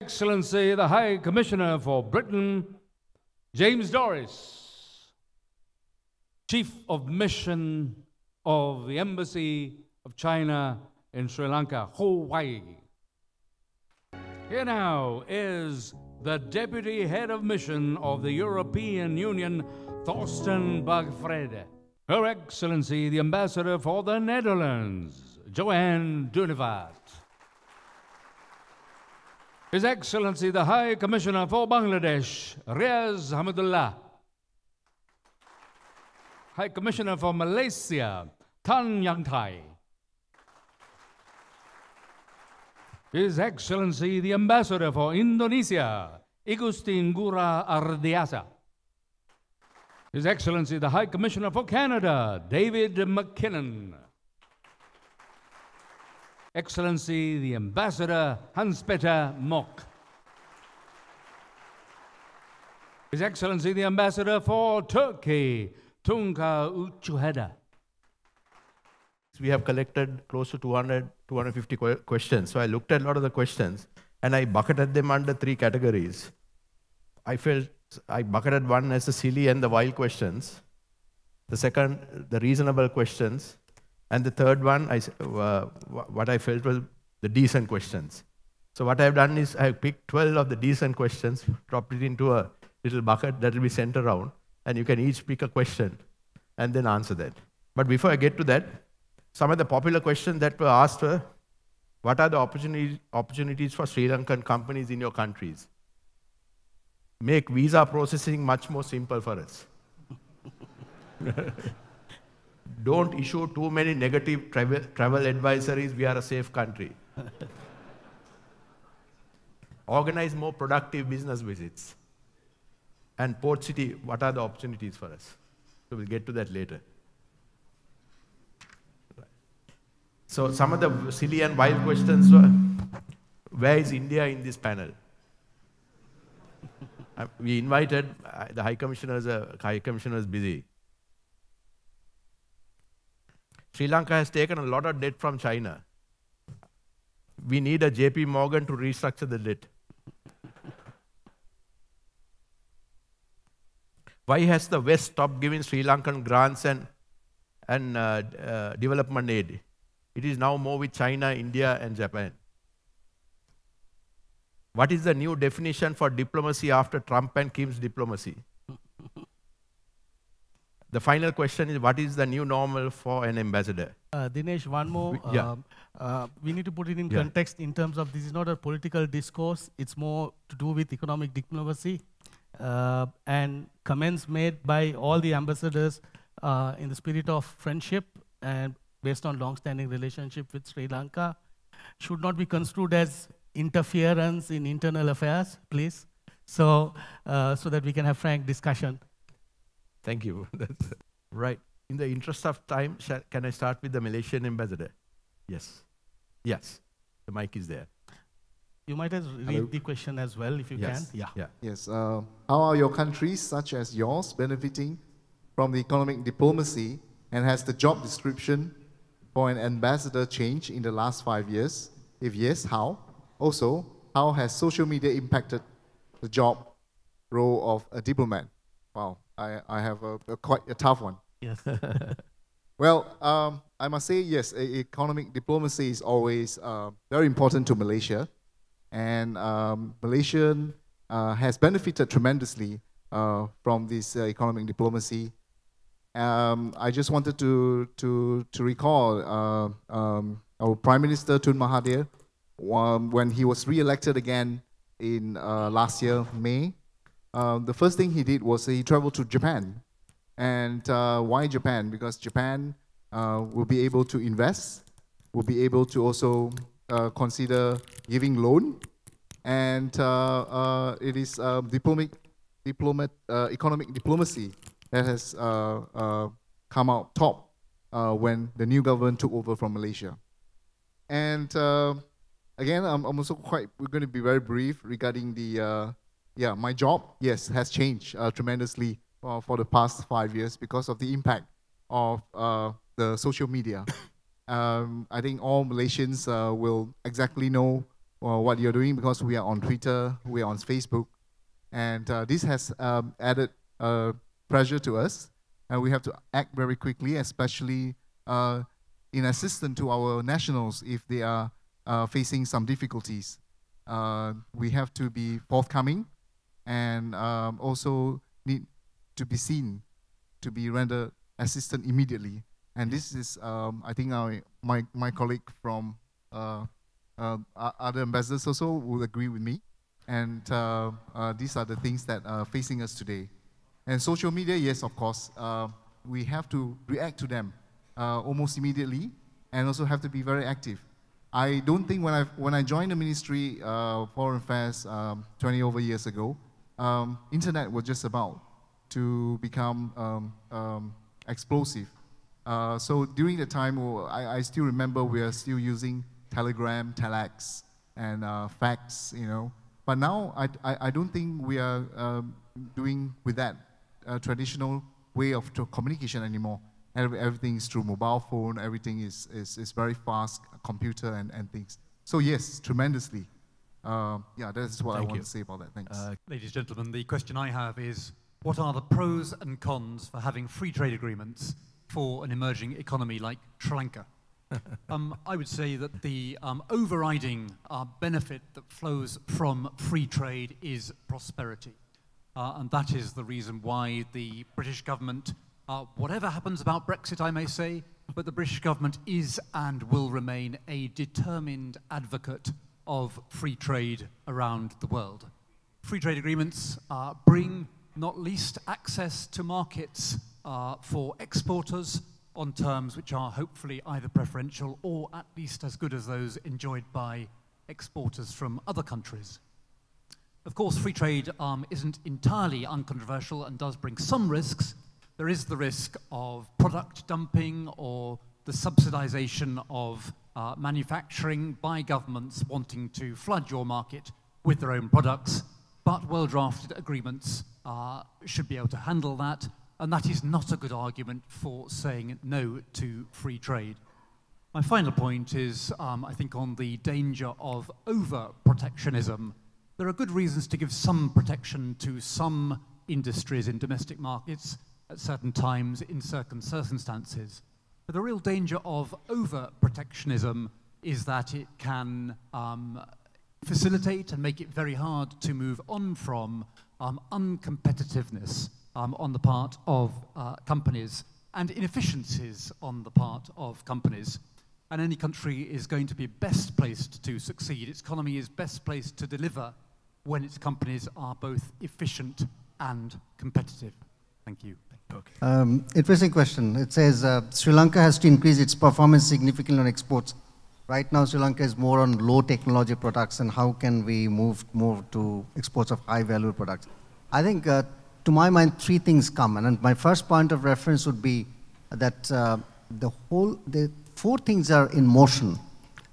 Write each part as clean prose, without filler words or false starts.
Excellency, the High Commissioner for Britain, James Doris, Chief of Mission of the Embassy of China in Sri Lanka, Hawaii. Here now is the Deputy Head of Mission of the European Union, Thorsten Bergfrede. Her Excellency, the Ambassador for the Netherlands, Joanne Dunevart. His Excellency, the High Commissioner for Bangladesh, Riaz Hamidullah. High Commissioner for Malaysia, Tan Yang Thai. His Excellency, the Ambassador for Indonesia, Igustin Ngurah Ardiasa. His Excellency, the High Commissioner for Canada, David McKinnon. Excellency, the Ambassador Hans-Peter Mock. His Excellency, the Ambassador for Turkey, Tunca Uçuheda. We have collected close to 250 questions. So I looked at a lot of the questions and I bucketed them under 3 categories. I felt I bucketed one as the silly and the wild questions. The second, the reasonable questions. And the third one, what I felt was the decent questions. So what I've done is I've picked 12 of the decent questions, dropped it into a little bucket that will be sent around, and you can each pick a question and then answer that. But before I get to that, some of the popular questions that were asked were, what are the opportunities for Sri Lankan companies in your countries? Make visa processing much more simple for us. Don't issue too many negative travel advisories, we are a safe country. Organize more productive business visits. And Port City, what are the opportunities for us? So we'll get to that later. So some of the silly and wild questions were, where is India in this panel? We invited, the High Commissioner is busy. Sri Lanka has taken a lot of debt from China. We need a JP Morgan to restructure the debt. Why has the West stopped giving Sri Lankan grants and development aid? It is now more with China, India, and Japan. What is the new definition for diplomacy after Trump and Kim's diplomacy? The final question is, what is the new normal for an ambassador? Dinesh, one more. We need to put it in context in terms of this is not a political discourse. It's more to do with economic diplomacy and comments made by all the ambassadors in the spirit of friendship and based on long-standing relationship with Sri Lanka should not be construed as interference in internal affairs, please. So that we can have frank discussion. Thank you. Right. In the interest of time, can I start with the Malaysian ambassador? Yes. Yes. The mic is there. You might as read the question as well, if you can. Yeah. Yes. How are your countries, such as yours, benefiting from the economic diplomacy, and has the job description for an ambassador changed in the last 5 years? If yes, how? Also, how has social media impacted the job role of a diplomat? Wow. I have quite a tough one. Yes. Well, I must say, yes, economic diplomacy is always very important to Malaysia. And Malaysia has benefited tremendously from this economic diplomacy. I just wanted to recall our Prime Minister Tun Mahathir, when he was re-elected again in last year, May. The first thing he did was he traveled to Japan. And why Japan? Because Japan will be able to invest, will be able to also consider giving loan. And it is economic diplomacy that has come out top when the new government took over from Malaysia. And again, I'm also we're going to be very brief regarding the my job, yes, has changed tremendously for the past 5 years because of the impact of the social media. I think all Malaysians will exactly know what you're doing, because we are on Twitter, we are on Facebook, and this has added pressure to us, and we have to act very quickly, especially in assistance to our nationals if they are facing some difficulties. We have to be forthcoming, and also need to be seen to be rendered assistance immediately. And this is, I think, my colleague from other ambassadors also will agree with me. And these are the things that are facing us today. And social media, yes, of course, we have to react to them almost immediately, and also have to be very active. I don't think when I joined the Ministry of Foreign Affairs 20 over years ago, internet was just about to become explosive. So during the time, I still remember we are still using Telegram, Telex, and fax, you know. But now I don't think we are doing with that traditional way of communication anymore. Everything is through mobile phone, everything is very fast, computer and things. So yes, tremendously. Yeah, that's what I want to say about that. Thanks. Ladies and gentlemen, the question I have is, what are the pros and cons for having free trade agreements for an emerging economy like Sri Lanka? I would say that the overriding benefit that flows from free trade is prosperity. And that is the reason why the British government, whatever happens about Brexit, I may say, but the British government is and will remain a determined advocate of free trade around the world. Free trade agreements bring not least access to markets for exporters on terms which are hopefully either preferential or at least as good as those enjoyed by exporters from other countries. Of course, free trade isn't entirely uncontroversial and does bring some risks. There is the risk of product dumping or the subsidization of manufacturing by governments wanting to flood your market with their own products, but well-drafted agreements should be able to handle that, and that is not a good argument for saying no to free trade. My final point is, I think, on the danger of over-protectionism. There are good reasons to give some protection to some industries in domestic markets at certain times, in certain circumstances. But the real danger of over-protectionism is that it can facilitate and make it very hard to move on from uncompetitiveness on the part of companies and inefficiencies on the part of companies. And any country is going to be best placed to succeed. Its economy is best placed to deliver when its companies are both efficient and competitive. Thank you. Okay. Interesting question. It says Sri Lanka has to increase its performance significantly on exports. Right now, Sri Lanka is more on low technology products, and how can we move more to exports of high value products? I think, to my mind, three things come. And my first point of reference would be that the four things are in motion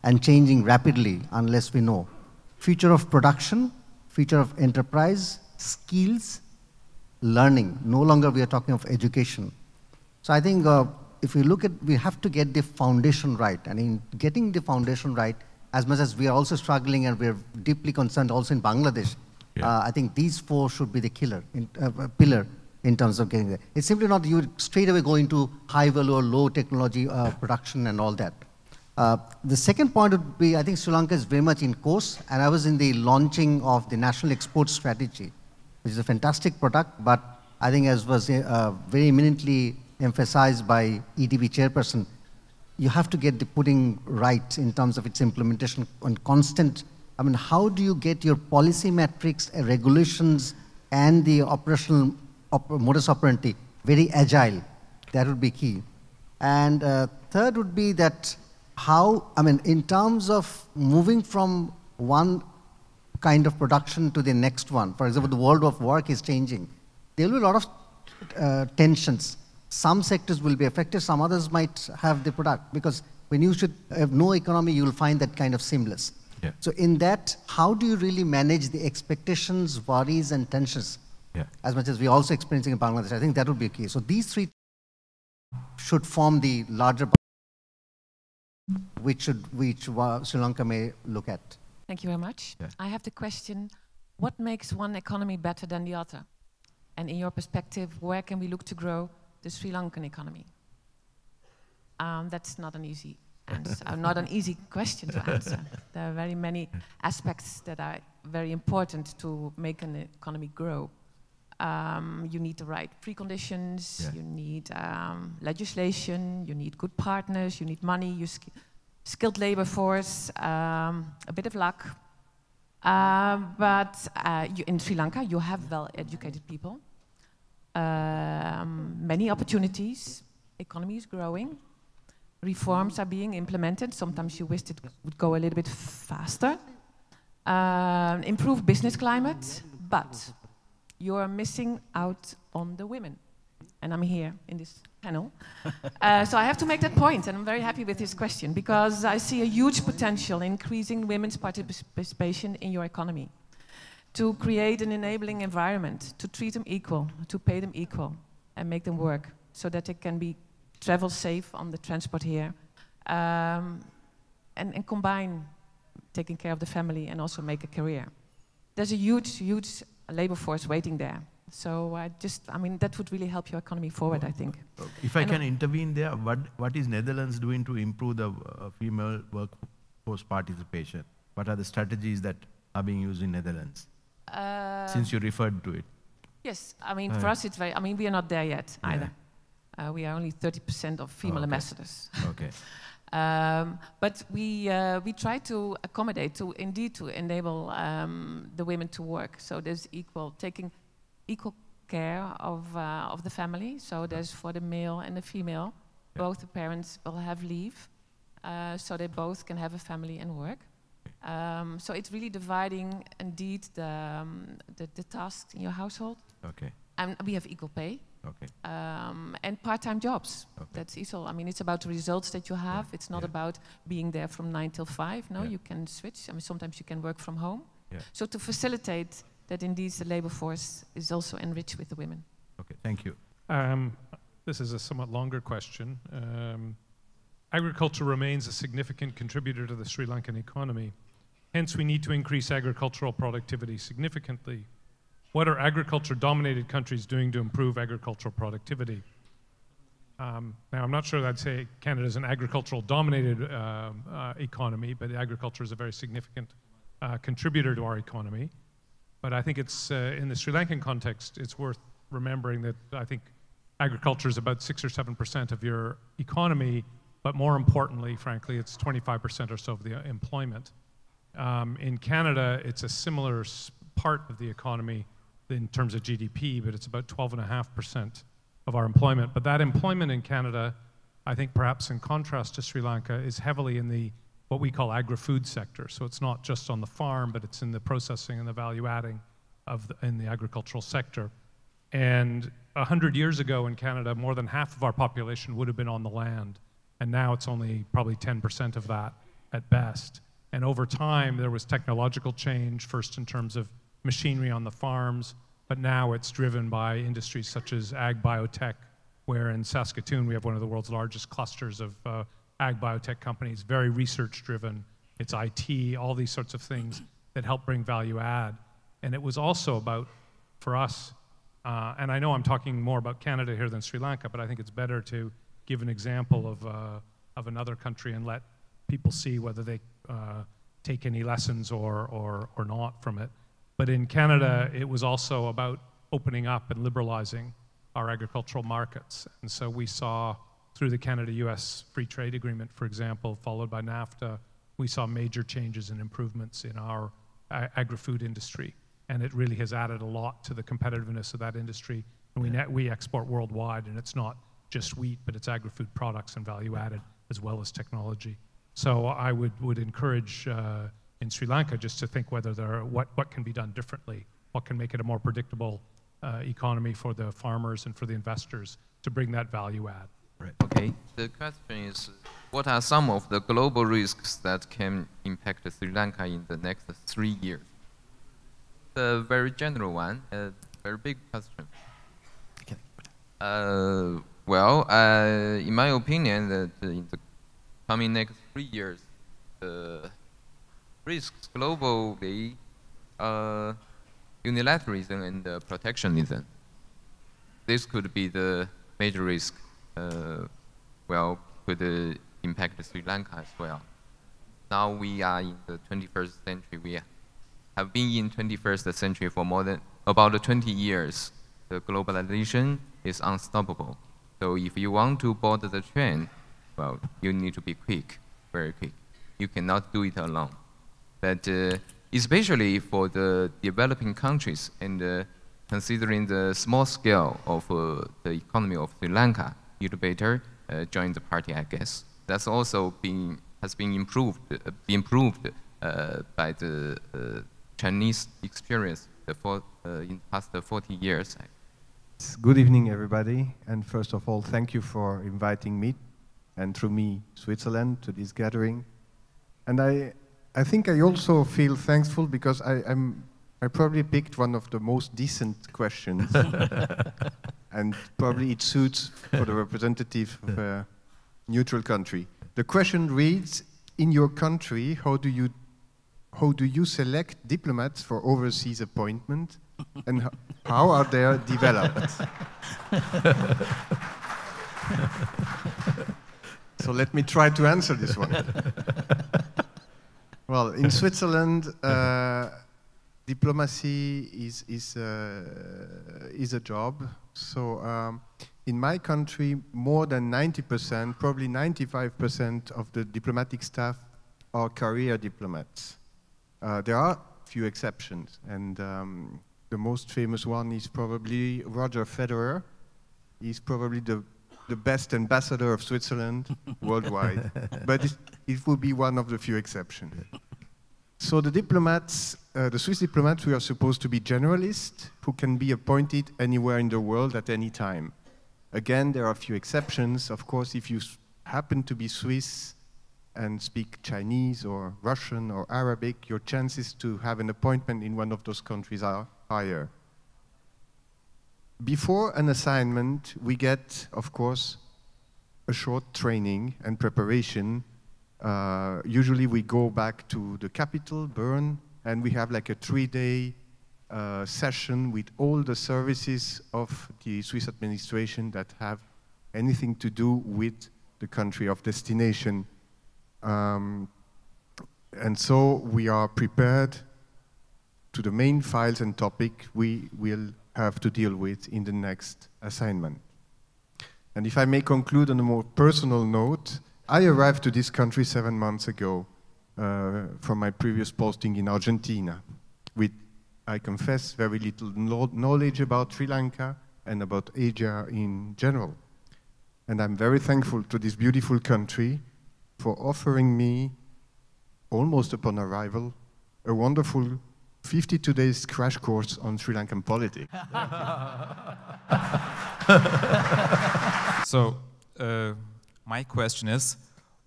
and changing rapidly unless we know. Future of production, future of enterprise, skills, learning. No longer we are talking of education. So I think if we look at, we have to get the foundation right. And in getting the foundation right, as much as we are also struggling and we're deeply concerned also in Bangladesh, I think these four should be the pillar in terms of getting there. It's simply not you straight away go into high value or low technology production and all that. The second point would be, I think Sri Lanka is very much in course, and I was in the launching of the National Export Strategy, which is a fantastic product, but I think as was very eminently emphasized by EDB chairperson, you have to get the pudding right in terms of its implementation on constant. I mean, how do you get your policy metrics, regulations, and the operational modus operandi very agile? That would be key. And third would be that how, I mean, in terms of moving from one kind of production to the next one, for example, the world of work is changing. There will be a lot of tensions. Some sectors will be affected, some others might have the product, because when you should have no economy, you will find that kind of seamless. Yeah. So in that, how do you really manage the expectations, worries, and tensions? Yeah. As much as we're also experiencing in Bangladesh, I think that would be a key. So these three should form the larger which Sri Lanka may look at. Thank you very much. Yeah. I have the question, what makes one economy better than the other? And in your perspective, where can we look to grow the Sri Lankan economy? That's not an easy answer, not an easy question to answer. There are very many aspects that are very important to make an economy grow. You need the right preconditions, Yeah. you need legislation, you need good partners, you need money, skilled labor force, a bit of luck. But in Sri Lanka, you have well-educated people, many opportunities, economy is growing, reforms are being implemented. Sometimes you wished it would go a little bit faster. Improved business climate, but you are missing out on the women. And I'm here in this panel. So I have to make that point, and I'm very happy with this question, because I see a huge potential in increasing women's participation in your economy, to create an enabling environment, to treat them equal, to pay them equal, and make them work, so that they can travel safe on the transport here, and combine taking care of the family and also make a career. There's a huge, huge labor force waiting there. So I mean, that would really help your economy forward, I think. If I can intervene there, what is Netherlands doing to improve the female workforce participation? What are the strategies that are being used in Netherlands? Since you referred to it. Yes, I mean, for us it's very, I mean, we are not there yet either. We are only 30% of female ambassadors. Okay. But we try to accommodate, to enable the women to work. So there's taking equal care of the family. So there's for the male and the female, both the parents will have leave, so they both can have a family and work. So it's really dividing indeed the tasks in your household. Okay. And we have equal pay. Okay. And part-time jobs. Okay. That's equal. I mean, it's about the results that you have. It's not about being there from 9 till 5. No, you can switch. I mean, sometimes you can work from home. Yeah. So to facilitate that, indeed, the labor force is also enriched with the women. Okay, thank you. This is a somewhat longer question. Agriculture remains a significant contributor to the Sri Lankan economy. Hence, we need to increase agricultural productivity significantly. What are agriculture-dominated countries doing to improve agricultural productivity? Now, I'm not sure that I'd say Canada is an agricultural-dominated economy, but agriculture is a very significant contributor to our economy. But I think it's, in the Sri Lankan context, it's worth remembering that I think agriculture is about 6 or 7% of your economy, but more importantly, frankly, it's 25% or so of the employment. In Canada, it's a similar part of the economy in terms of GDP, but it's about 12.5% of our employment. But that employment in Canada, I think perhaps in contrast to Sri Lanka, is heavily in the what we call agri-food sector. So it's not just on the farm, but it's in the processing and the value adding in the agricultural sector. And 100 years ago in Canada, more than half of our population would have been on the land. And now it's only probably 10% of that at best. And over time, there was technological change, first in terms of machinery on the farms, but now it's driven by industries such as ag biotech, where in Saskatoon we have one of the world's largest clusters of ag biotech companies, very research driven. It's IT, all these sorts of things that help bring value add. And it was also about, for us, and I know I'm talking more about Canada here than Sri Lanka, but I think it's better to give an example of another country and let people see whether they take any lessons or not from it. But in Canada, it was also about opening up and liberalizing our agricultural markets. And so we saw through the Canada-US Free Trade Agreement, for example, followed by NAFTA, we saw major changes and improvements in our agri-food industry. And it really has added a lot to the competitiveness of that industry. And we export worldwide, and it's not just wheat, but it's agri-food products and value added, as well as technology. So I would encourage in Sri Lanka just to think whether what can be done differently, what can make it a more predictable economy for the farmers and for the investors to bring that value add. Right. Okay. The question is, what are some of the global risks that can impact Sri Lanka in the next 3 years? The very general one, a very big question. Well, in my opinion, that in the coming next 3 years, risks globally, unilateralism and protectionism. This could be the major risk, could impact Sri Lanka as well. Now we are in the 21st century. We have been in 21st century for more than about 20 years. The globalization is unstoppable. So if you want to board the train, well, you need to be quick, very quick. You cannot do it alone. But especially for the developing countries and considering the small scale of the economy of Sri Lanka, you'd better join the party, I guess. That's also has been improved by the Chinese experience in the past 40 years. Good evening, everybody. And first of all, thank you for inviting me, and through me, Switzerland, to this gathering. And I think I also feel thankful because I probably picked one of the most decent questions. And probably it suits for the representative of a neutral country. The question reads, in your country, how do you select diplomats for overseas appointment, and how are they developed? So let me try to answer this one. Well, in Switzerland, diplomacy is a job. So in my country, more than 90%, probably 95% of the diplomatic staff are career diplomats. There are a few exceptions, and the most famous one is probably Roger Federer. He's probably the best ambassador of Switzerland worldwide, but it will be one of the few exceptions. So the diplomats, the Swiss diplomats, we are supposed to be generalists who can be appointed anywhere in the world at any time. Again, there are a few exceptions. Of course, if you happen to be Swiss and speak Chinese or Russian or Arabic, your chances to have an appointment in one of those countries are higher. Before an assignment, we get, of course, a short training and preparation. Usually we go back to the capital, Bern, and we have like a 3-day session with all the services of the Swiss administration that have anything to do with the country of destination. And so we are prepared to the main files and topic we will have to deal with in the next assignment. And if I may conclude on a more personal note, I arrived to this country 7 months ago from my previous posting in Argentina with, I confess, very little knowledge about Sri Lanka and about Asia in general. And I'm very thankful to this beautiful country for offering me, almost upon arrival, a wonderful 52 days crash course on Sri Lankan politics. So, my question is,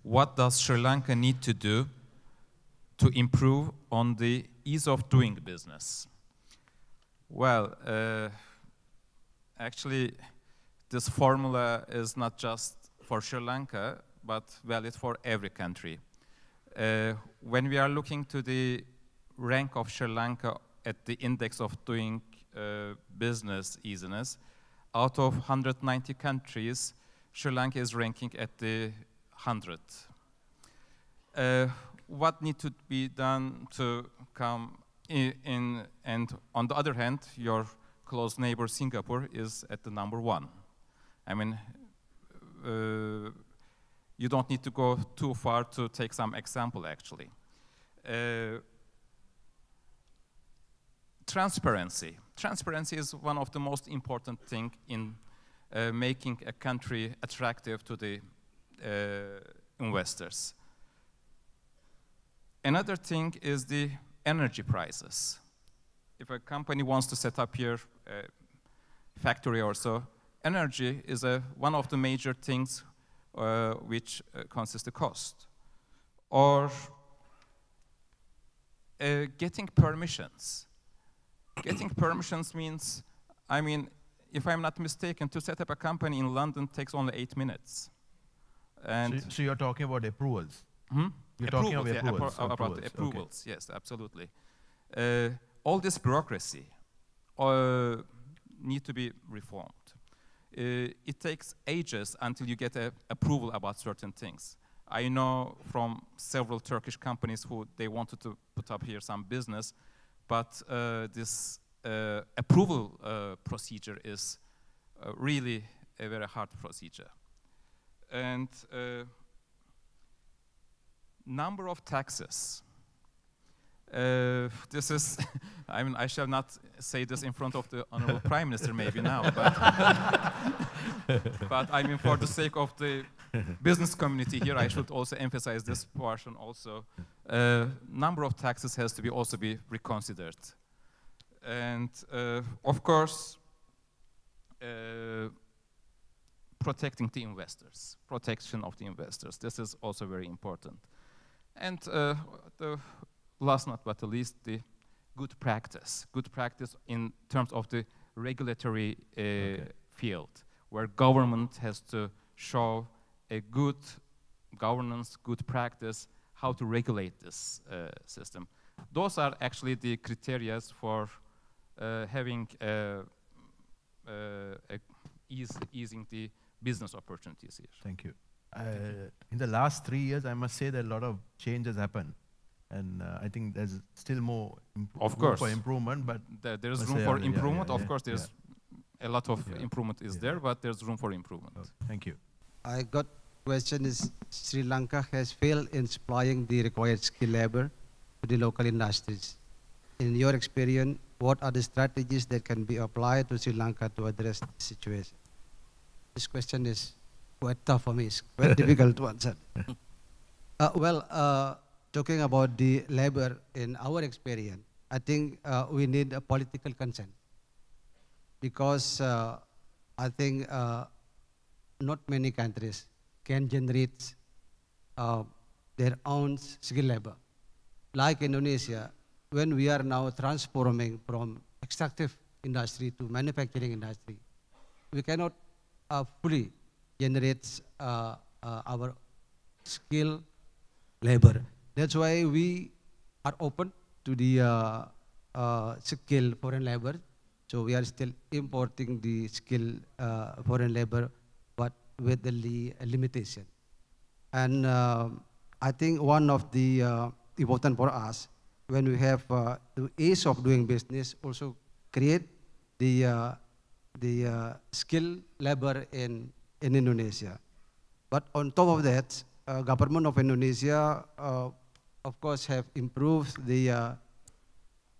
what does Sri Lanka need to do to improve on the ease of doing business? Well, actually, this formula is not just for Sri Lanka, but valid for every country. When we are looking to the rank of Sri Lanka at the index of doing business easiness, out of 190 countries, Sri Lanka is ranking at the 100th. What needs to be done to come in, and on the other hand, your close neighbor Singapore is at the #1. I mean, you don't need to go too far to take some example, actually. Transparency. Transparency is one of the most important things in making a country attractive to the investors. Another thing is the energy prices. If a company wants to set up here a factory or so, energy is one of the major things which consists the cost. Or getting permissions. Getting permissions means, I mean, if I'm not mistaken, to set up a company in London takes only 8 minutes. And so you're talking about approvals? Hmm? You're talking of approvals. About the approvals, okay. Yes, absolutely. All this bureaucracy need to be reformed. It takes ages until you get an approval about certain things. I know from several Turkish companies who they wanted to put up here some business, but this approval procedure is really a very hard procedure. And number of taxes. This is, I mean, I shall not say this in front of the Honorable Prime Minister maybe now, but I mean, for the sake of the business community here, I should also emphasize this portion also. Number of taxes has to be also be reconsidered. And of course, protecting the investors, protection of the investors. This is also very important. And the last not but the least, the good practice in terms of the regulatory field, where government has to show a good governance, good practice, how to regulate this system. Those are actually the criteria for having easing the business opportunities here. Thank you. In the last 3 years, I must say that a lot of change has happened. And I think there's still more room for improvement, but there's room for improvement. Of course, there's a lot of improvement is there, but there's room for improvement. Thank you. I got question is Sri Lanka has failed in supplying the required skilled labor to the local industries. In your experience, what are the strategies that can be applied to Sri Lanka to address this situation? This question is quite tough for me. It's quite difficult to answer. Talking about the labor, in our experience, I think we need a political consent, because I think not many countries can generate their own skilled labor. Like Indonesia, when we are now transforming from extractive industry to manufacturing industry, we cannot fully generate our skilled labor. That's why we are open to the skilled foreign labor. So we are still importing the skilled foreign labor, but with the limitation. And I think one of the important for us, when we have the ease of doing business, also create the skilled labor in Indonesia. But on top of that, government of Indonesia, of course, have improved the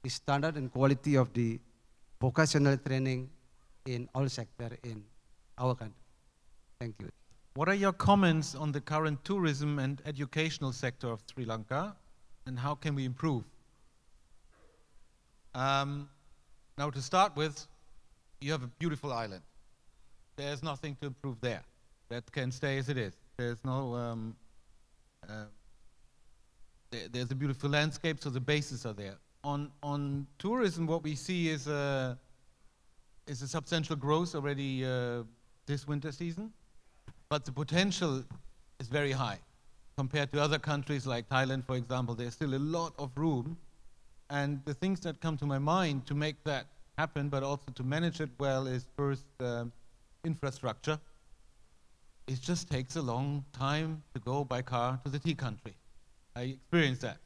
standard and quality of the vocational training in all sectors in our country. Thank you. What are your comments on the current tourism and educational sector of Sri Lanka, and how can we improve? Now, to start with, you have a beautiful island. There's nothing to improve there. That can stay as it is. There's no, there's a beautiful landscape, so the bases are there. On tourism, what we see is a substantial growth already this winter season, but the potential is very high. Compared to other countries like Thailand, for example, there's still a lot of room. And the things that come to my mind to make that happen, but also to manage it well, is first infrastructure. It just takes a long time to go by car to the tea country. I experienced that.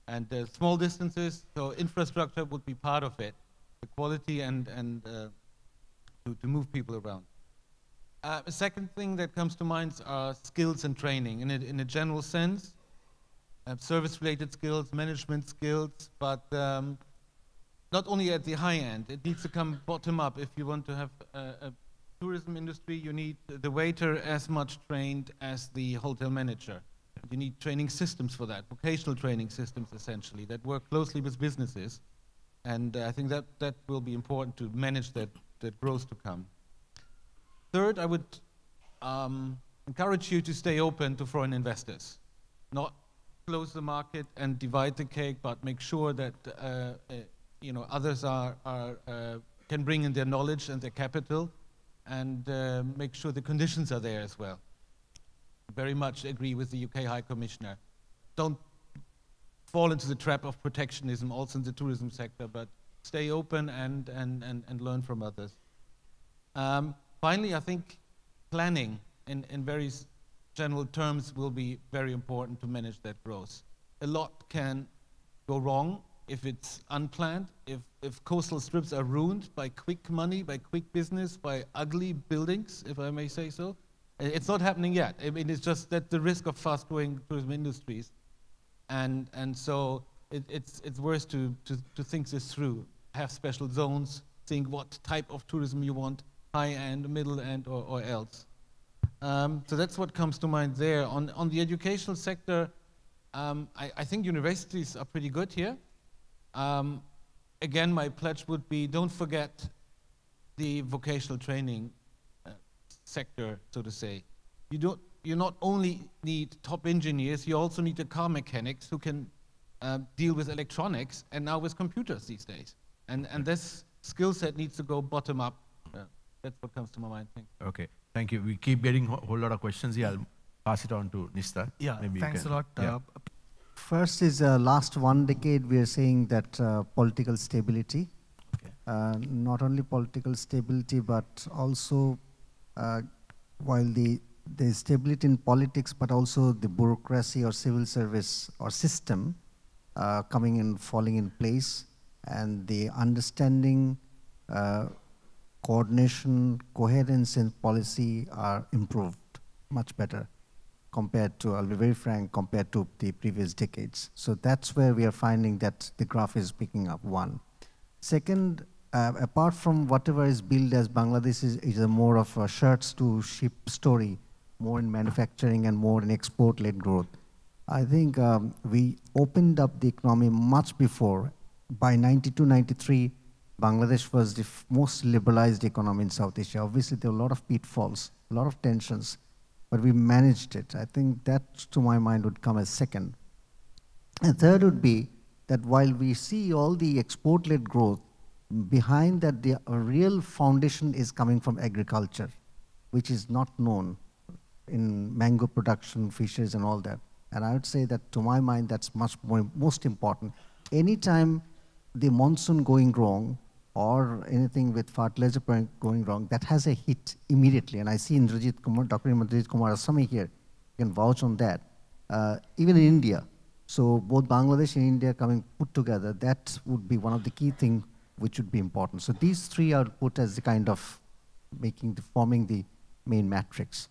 And small distances, so infrastructure would be part of it, the quality and to move people around. A second thing that comes to mind are skills and training in a general sense. Service-related skills, management skills, but not only at the high end. It needs to come bottom up. If you want to have a tourism industry, you need the waiter as much trained as the hotel manager. You need training systems for that, vocational training systems essentially, that work closely with businesses. And I think that will be important to manage that growth to come. Third, I would encourage you to stay open to foreign investors. Not close the market and divide the cake, but make sure that others can bring in their knowledge and their capital, and make sure the conditions are there as well. Very much agree with the UK High Commissioner. don't fall into the trap of protectionism also in the tourism sector, but stay open and learn from others. Finally, I think planning in very general terms will be very important to manage that growth. A lot can go wrong if it's unplanned, if coastal strips are ruined by quick money, by quick business, by ugly buildings, if I may say so. It's not happening yet. I mean, it's just that the risk of fast-growing tourism industries. And so it's worth to think this through. Have special zones, think what type of tourism you want, high-end, middle-end, or else. So that's what comes to mind there. On the educational sector, I think universities are pretty good here. Again, my pledge would be don't forget the vocational training sector, so to say. You not only need top engineers, you also need the car mechanics who can deal with electronics and now with computers these days. And this skill set needs to go bottom up. That's what comes to my mind. Thank you. Okay, thank you. We keep getting a whole lot of questions here. I'll pass it on to Nista. Yeah, maybe thanks a lot. Yeah. First is last 1 decade we are saying that political stability, not only political stability but also while there's stability in politics but also the bureaucracy or civil service or system coming in, falling in place, and the understanding, coordination, coherence in policy are improved much better compared to, I'll be very frank, compared to the previous decades. So that's where we are finding that the graph is picking up, one. Second, apart from whatever is billed as Bangladesh is a more of a shirts to ship story, more in manufacturing and more in export-led growth. I think we opened up the economy much before. By 92, 93, Bangladesh was the most liberalized economy in South Asia. Obviously, there were a lot of pitfalls, a lot of tensions, but we managed it. I think that, to my mind, would come as second. And third would be that while we see all the export-led growth, behind that the real foundation is coming from agriculture, which is not known in mango production, fishes and all that. And I would say that, to my mind, that's most important. Anytime the monsoon going wrong or anything with fertilizer going wrong, that has a hit immediately. And I see Indrajit Kumar, Dr. Indrajit Kumar Asami here, can vouch on that. Even in India. So both Bangladesh and India coming put together, that would be one of the key things which would be important. So these three are put as the kind of forming the main matrix.